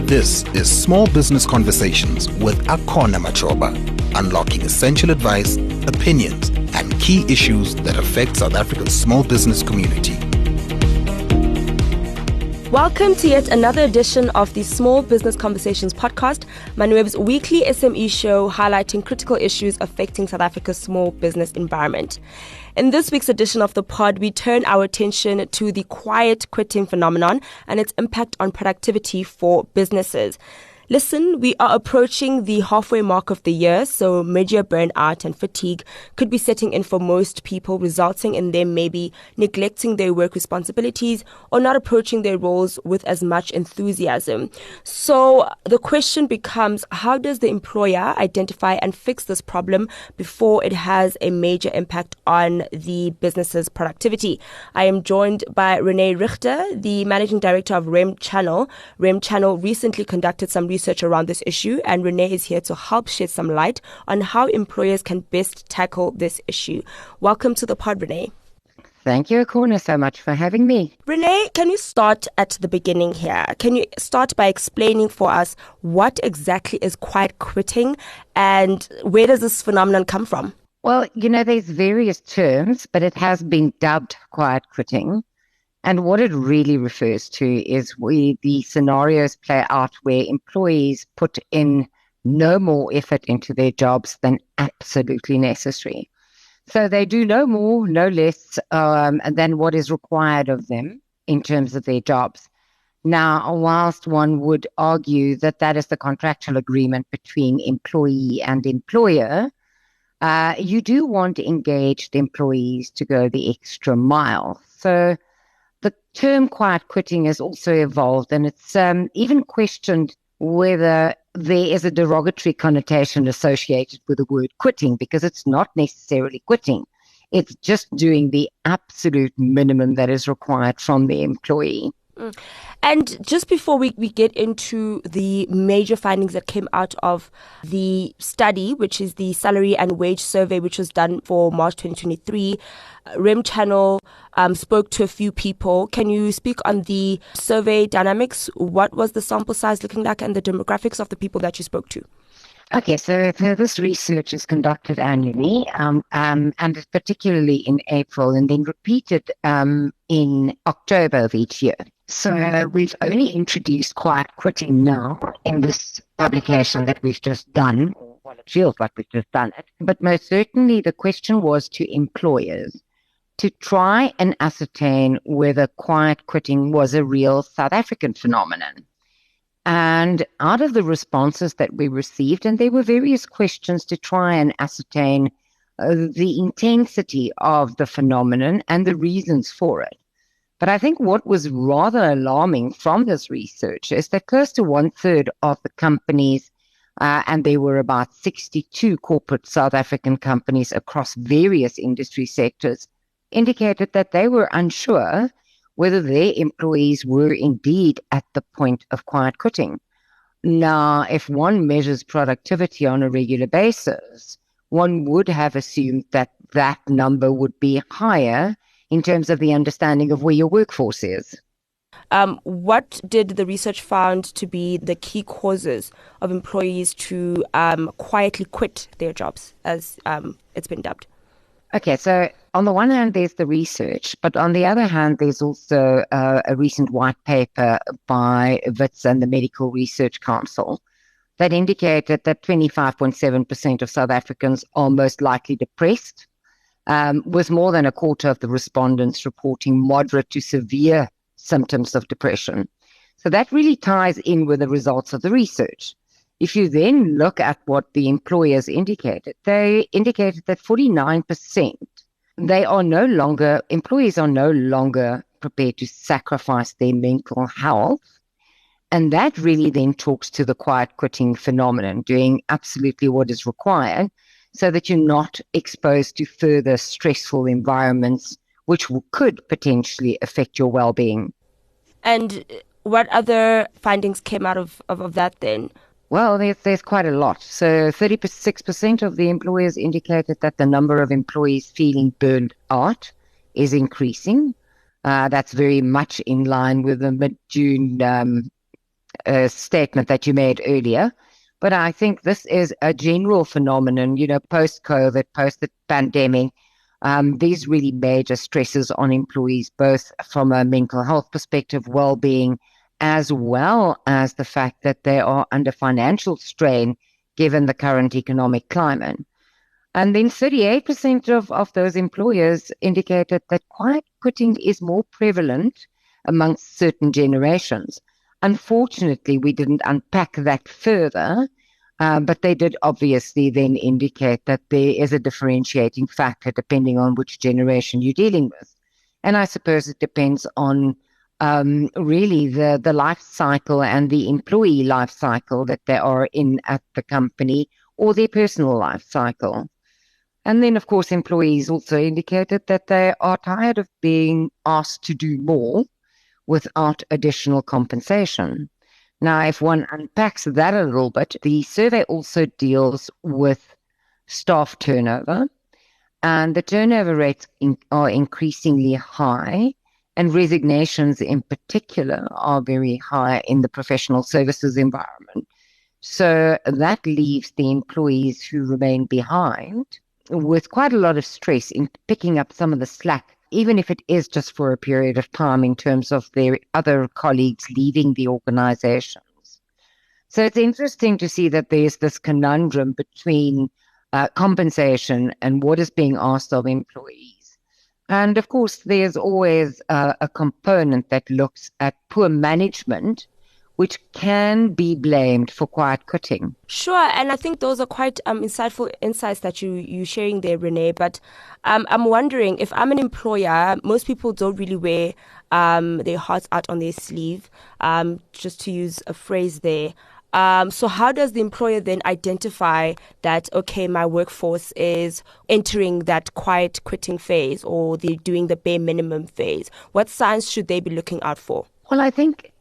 This is Small Business Conversations with Akona Machoba, unlocking essential advice, opinions, and key issues that affect South Africa's small business community. Welcome to yet another edition of the Small Business Conversations podcast, Moneyweb's weekly SME show highlighting critical issues affecting South Africa's small business environment. In this week's edition of the pod, we turn our attention to the quiet quitting phenomenon and its impact on productivity for businesses. Listen, we are approaching the halfway mark of the year, so mid-year burnout and fatigue could be setting in for most people, resulting in them maybe neglecting their work responsibilities or not approaching their roles with as much enthusiasm. So the question becomes, how does the employer identify and fix this problem before it has a major impact on the business's productivity? I am joined by Renee Richter, the Managing Director of REM Channel. REM Channel recently conducted some research around this issue, and Renee is here to help shed some light on how employers can best tackle this issue. Welcome to the pod, Renee. Thank you, Akona, so much for having me. Renee, can you start at the beginning here? Can you start by explaining for us what exactly is quiet quitting and where does this phenomenon come from? Well, there's various terms, but it has been dubbed quiet quitting. And what it really refers to is the scenarios play out where employees put in no more effort into their jobs than absolutely necessary. So they do no more, no less than what is required of them in terms of their jobs. Now, whilst one would argue that that is the contractual agreement between employee and employer, you do want engaged employees to go the extra mile. So the term quiet quitting has also evolved, and it's even questioned whether there is a derogatory connotation associated with the word quitting, because it's not necessarily quitting. It's just doing the absolute minimum that is required from the employee. And just before we get into the major findings that came out of the study, which is the salary and wage survey, which was done for March 2023, REM Channel spoke to a few people. Can you speak on the survey dynamics? What was the sample size looking like and the demographics of the people that you spoke to? Okay, so this research is conducted annually, and particularly in April, and then repeated in October of each year. So we've only introduced quiet quitting now in this publication that we've just done. Well, it feels like we've just done it. But most certainly the question was to employers to try and ascertain whether quiet quitting was a real South African phenomenon. And out of the responses that we received, and there were various questions to try and ascertain the intensity of the phenomenon and the reasons for it. But I think what was rather alarming from this research is that close to 1/3 of the companies, and there were about 62 corporate South African companies across various industry sectors, indicated that they were unsure whether their employees were indeed at the point of quiet quitting. Now, if one measures productivity on a regular basis, one would have assumed that that number would be higher in terms of the understanding of where your workforce is. What did the research found to be the key causes of employees to quietly quit their jobs, as it's been dubbed? Okay, so on the one hand, there's the research, but on the other hand, there's also a recent white paper by WITS and the Medical Research Council that indicated that 25.7% of South Africans are most likely depressed, with more than a quarter of the respondents reporting moderate to severe symptoms of depression. So that really ties in with the results of the research. If you then look at what the employers indicated, they indicated that 49%, employees are no longer prepared to sacrifice their mental health. And that really then talks to the quiet quitting phenomenon, doing absolutely what is required so that you're not exposed to further stressful environments, which could potentially affect your well-being. And what other findings came out of that then? Well, there's quite a lot. So 36% of the employers indicated that the number of employees feeling burned out is increasing. That's very much in line with the mid-June statement that you made earlier. But I think this is a general phenomenon, post-COVID, post the pandemic. These really major stresses on employees, both from a mental health perspective, well-being, as well as the fact that they are under financial strain given the current economic climate. And then 38% of those employers indicated that quiet quitting is more prevalent amongst certain generations. Unfortunately, we didn't unpack that further, but they did obviously then indicate that there is a differentiating factor depending on which generation you're dealing with. And I suppose it depends on really the life cycle and the employee life cycle that they are in at the company, or their personal life cycle. And then, of course, employees also indicated that they are tired of being asked to do more without additional compensation. Now, if one unpacks that a little bit, the survey also deals with staff turnover, and the turnover rates are increasingly high, and resignations in particular are very high in the professional services environment. So that leaves the employees who remain behind with quite a lot of stress in picking up some of the slack, even if it is just for a period of time in terms of their other colleagues leaving the organizations. So it's interesting to see that there's this conundrum between compensation and what is being asked of employees. And of course, there's always a component that looks at poor management, which can be blamed for quiet quitting. Sure, and I think those are quite insightful insights that you're sharing there, Renee. But I'm wondering, if I'm an employer, most people don't really wear their hearts out on their sleeve, just to use a phrase there. So how does the employer then identify that, okay, my workforce is entering that quiet quitting phase, or they're doing the bare minimum phase? What signs should they be looking out for? Well, I think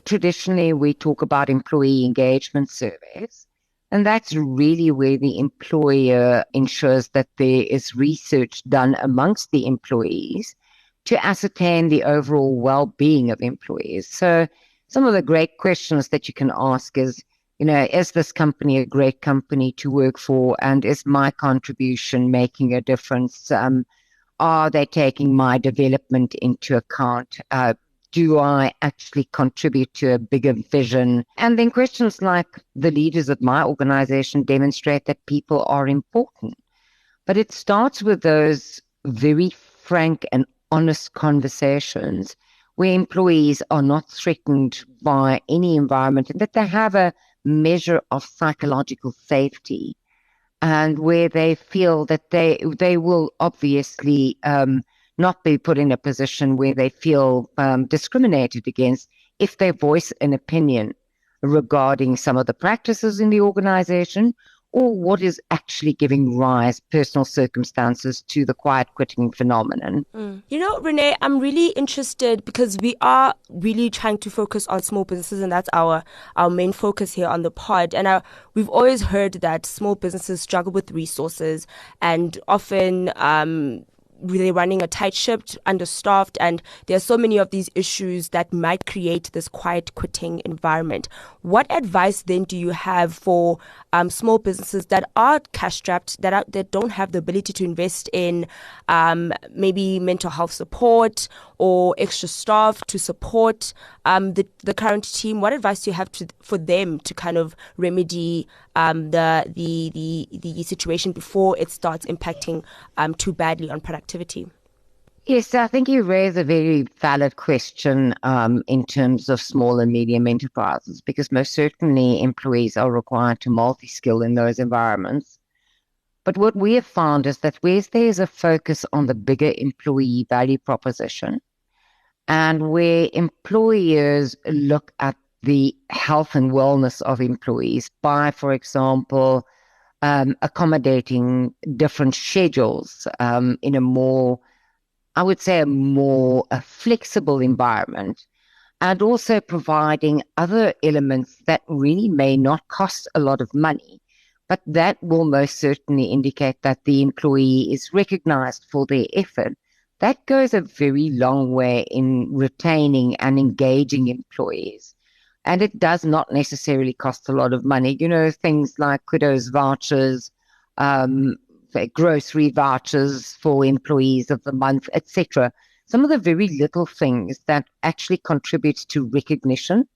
traditionally we talk about employee engagement surveys, and that's really where the employer ensures that there is research done amongst the employees to ascertain the overall well-being of employees. So some of the great questions that you can ask is, is this company a great company to work for, and is my contribution making a difference? Are they taking my development into account? Do I actually contribute to a bigger vision? And then questions like, the leaders of my organization demonstrate that people are important. But it starts with those very frank and honest conversations where employees are not threatened by any environment, and that they have a measure of psychological safety, and where they feel that they will obviously not be put in a position where they feel discriminated against if they voice an opinion regarding some of the practices in the organization, or what is actually giving rise, personal circumstances, to the quiet quitting phenomenon. Renee, I'm really interested, because we are really trying to focus on small businesses, and that's our main focus here on the pod. And we've always heard that small businesses struggle with resources, and often they're running a tight ship, understaffed, and there are so many of these issues that might create this quiet quitting environment. What advice then do you have for small businesses that are cash strapped, that don't have the ability to invest in maybe mental health support or extra staff to support the current team? What advice do you have for them to kind of remedy the situation before it starts impacting too badly on productivity? Yes, I think you raise a very valid question in terms of small and medium enterprises, because most certainly employees are required to multi-skill in those environments. But what we have found is that where there is a focus on the bigger employee value proposition, and where employers look at the health and wellness of employees by, for example, accommodating different schedules in a more, I would say, a flexible environment, and also providing other elements that really may not cost a lot of money, but that will most certainly indicate that the employee is recognized for their effort. That goes a very long way in retaining and engaging employees. And it does not necessarily cost a lot of money. Things like kudos vouchers, grocery vouchers for employees of the month, etc. Some of the very little things that actually contribute to recognition,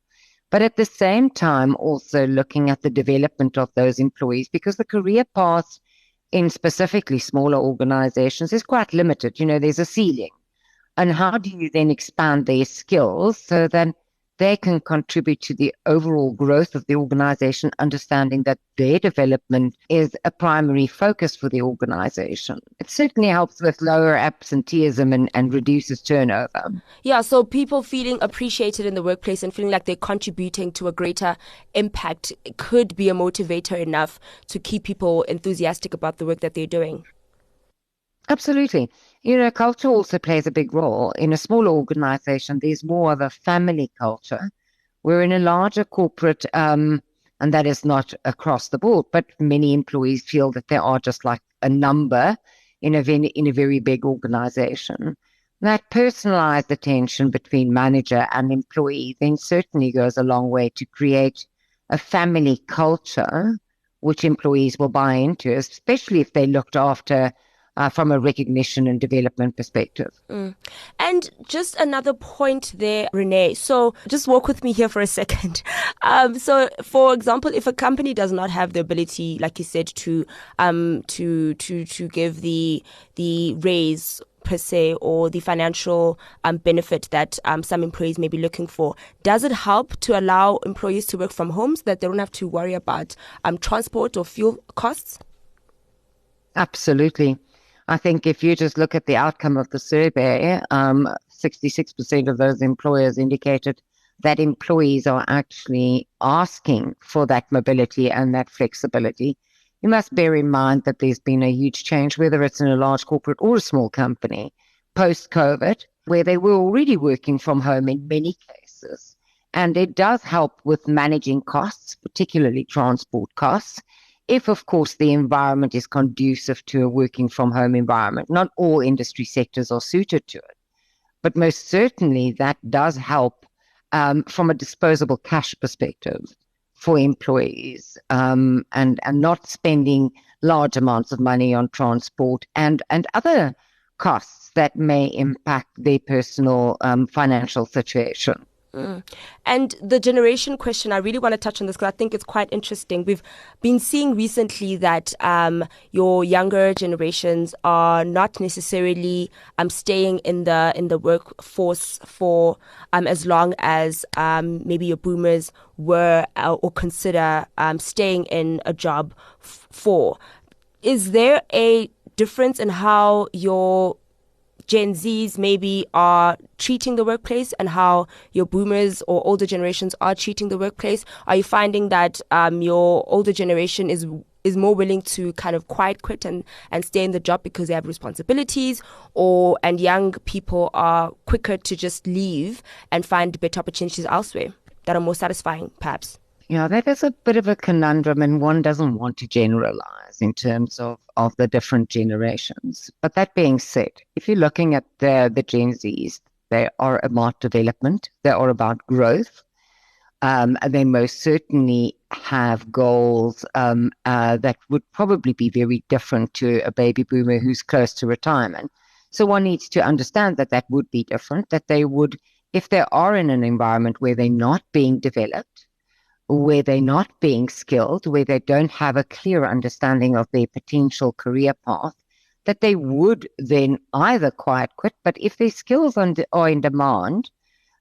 but at the same time also looking at the development of those employees, because the career path in specifically smaller organizations is quite limited. There's a ceiling. And how do you then expand their skills so that they can contribute to the overall growth of the organization, understanding that their development is a primary focus for the organization? It certainly helps with lower absenteeism and reduces turnover. Yeah, so people feeling appreciated in the workplace and feeling like they're contributing to a greater impact could be a motivator enough to keep people enthusiastic about the work that they're doing. Absolutely. Culture also plays a big role. In a smaller organization, there's more of a family culture. We're in a larger corporate, and that is not across the board, but many employees feel that they are just like a number in a very big organization. That personalized attention between manager and employee then certainly goes a long way to create a family culture, which employees will buy into, especially if they're looked after from a recognition and development perspective. And just another point there, Renee. So just walk with me here for a second. So, for example, if a company does not have the ability, like you said, to give the raise per se, or the financial benefit that some employees may be looking for, does it help to allow employees to work from home so that they don't have to worry about transport or fuel costs? Absolutely. I think if you just look at the outcome of the survey, 66% of those employers indicated that employees are actually asking for that mobility and that flexibility. You must bear in mind that there's been a huge change, whether it's in a large corporate or a small company, post-COVID, where they were already working from home in many cases. And it does help with managing costs, particularly transport costs, if, of course, the environment is conducive to a working from home environment. Not all industry sectors are suited to it, but most certainly that does help from a disposable cash perspective for employees, and not spending large amounts of money on transport and other costs that may impact their personal financial situation. And the generation question, I really want to touch on this because I think it's quite interesting. We've been seeing recently that your younger generations are not necessarily staying in the workforce for as long as maybe your boomers were or consider staying in a job for. Is there a difference in how your Gen Zs maybe are treating the workplace and how your boomers or older generations are treating the workplace? Are you finding that your older generation is more willing to kind of quiet quit and stay in the job because they have responsibilities, and young people are quicker to just leave and find better opportunities elsewhere that are more satisfying, perhaps? Yeah, that is a bit of a conundrum, and one doesn't want to generalize in terms of the different generations. But that being said, if you're looking at the Gen Zs, they are about development, they are about growth. They most certainly have goals that would probably be very different to a baby boomer who's close to retirement. So one needs to understand that would be different, that they would, if they are in an environment where they're not being developed, where they're not being skilled, where they don't have a clear understanding of their potential career path, that they would then either quiet quit, but if their skills are in demand,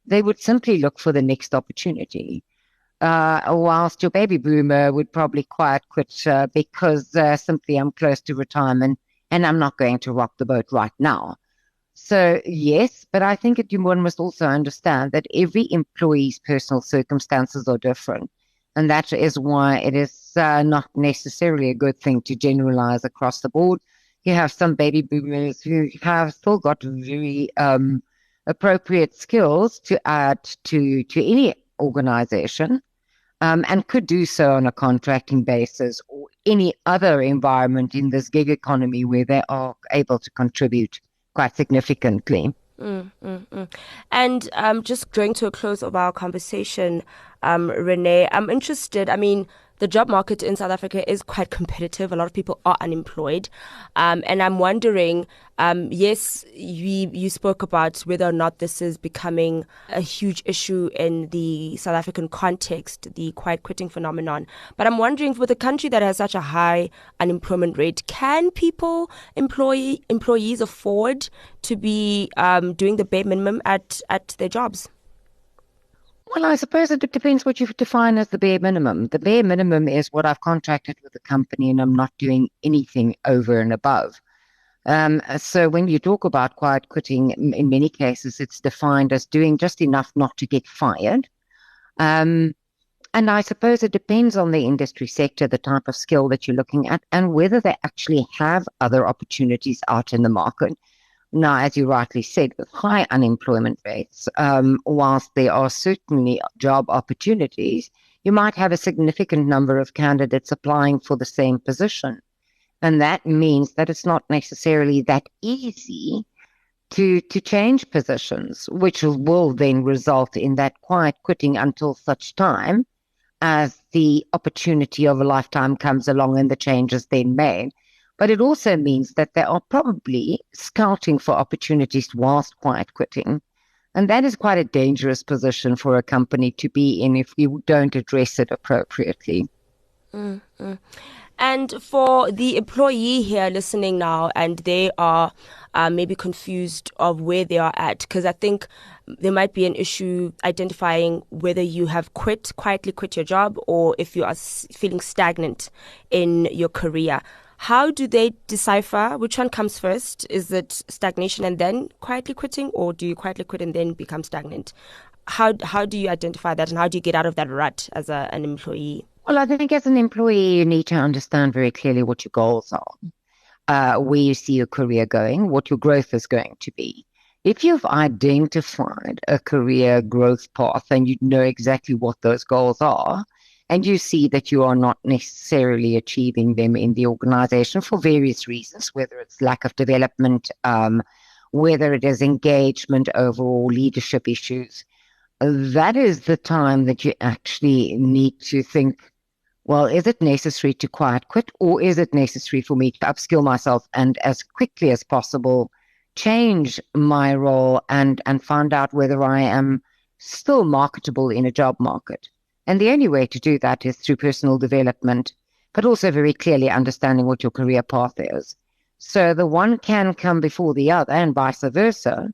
they would simply look for the next opportunity. Whilst your baby boomer would probably quiet quit because simply I'm close to retirement and I'm not going to rock the boat right now. So yes, but I think one must also understand that every employee's personal circumstances are different. And that is why it is not necessarily a good thing to generalize across the board. You have some baby boomers who have still got very appropriate skills to add to any organization, and could do so on a contracting basis or any other environment in this gig economy where they are able to contribute quite significantly. And just drawing to a close of our conversation, Renee, I'm interested. I mean, the job market in South Africa is quite competitive. A lot of people are unemployed. And I'm wondering, yes, you spoke about whether or not this is becoming a huge issue in the South African context, the quiet quitting phenomenon. But I'm wondering, with a country that has such a high unemployment rate, can employees afford to be doing the bare minimum at their jobs? Well, I suppose it depends what you define as the bare minimum. The bare minimum is what I've contracted with the company and I'm not doing anything over and above. So when you talk about quiet quitting, in many cases, it's defined as doing just enough not to get fired. And I suppose it depends on the industry sector, the type of skill that you're looking at, and whether they actually have other opportunities out in the market. Now, as you rightly said, with high unemployment rates, whilst there are certainly job opportunities, you might have a significant number of candidates applying for the same position. And that means that it's not necessarily that easy to change positions, which will then result in that quiet quitting until such time as the opportunity of a lifetime comes along and the change is then made. But it also means that they are probably scouting for opportunities whilst quiet quitting. And that is quite a dangerous position for a company to be in if you don't address it appropriately. Mm-hmm. And for the employee here listening now, and they are maybe confused of where they are at, because I think there might be an issue identifying whether you have quietly quit your job, or if you are feeling stagnant in your career. How do they decipher which one comes first? Is it stagnation and then quietly quitting, or do you quietly quit and then become stagnant? How do you identify that, and how do you get out of that rut as an employee? Well, I think as an employee, you need to understand very clearly what your goals are, where you see your career going, what your growth is going to be. If you've identified a career growth path and you know exactly what those goals are, and you see that you are not necessarily achieving them in the organization for various reasons, whether it's lack of development, whether it is engagement, overall leadership issues, that is the time that you actually need to think, well, is it necessary to quiet quit, or is it necessary for me to upskill myself and as quickly as possible change my role and find out whether I am still marketable in a job market? And the only way to do that is through personal development, but also very clearly understanding what your career path is. So the one can come before the other and vice versa.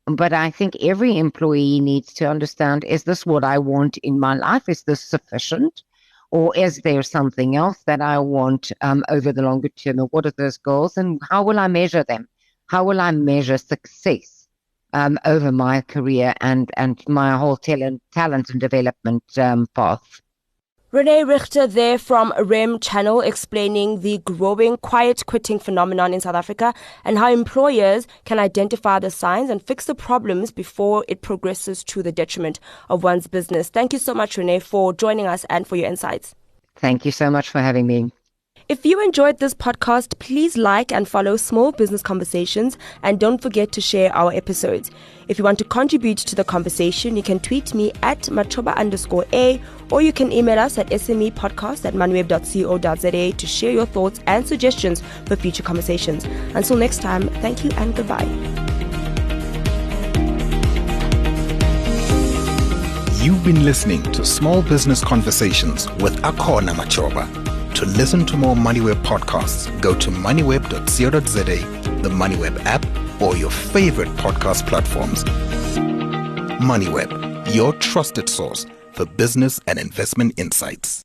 But I think every employee needs to understand, is this what I want in my life? Is this sufficient? Or is there something else that I want over the longer term? And what are those goals? And how will I measure them? How will I measure success over my career and my whole talent and development path? Renee Richter there from REM Channel explaining the growing quiet quitting phenomenon in South Africa and how employers can identify the signs and fix the problems before it progresses to the detriment of one's business. Thank you so much, Renee, for joining us and for your insights. Thank you so much for having me. If you enjoyed this podcast, please like and follow Small Business Conversations, and don't forget to share our episodes. If you want to contribute to the conversation, you can tweet me at machoba_a, or you can email us at smepodcast@moneyweb.co.za to share your thoughts and suggestions for future conversations. Until next time, thank you and goodbye. You've been listening to Small Business Conversations with Akona Machoba. To listen to more Moneyweb podcasts, go to moneyweb.co.za, the Moneyweb app, or your favorite podcast platforms. Moneyweb, your trusted source for business and investment insights.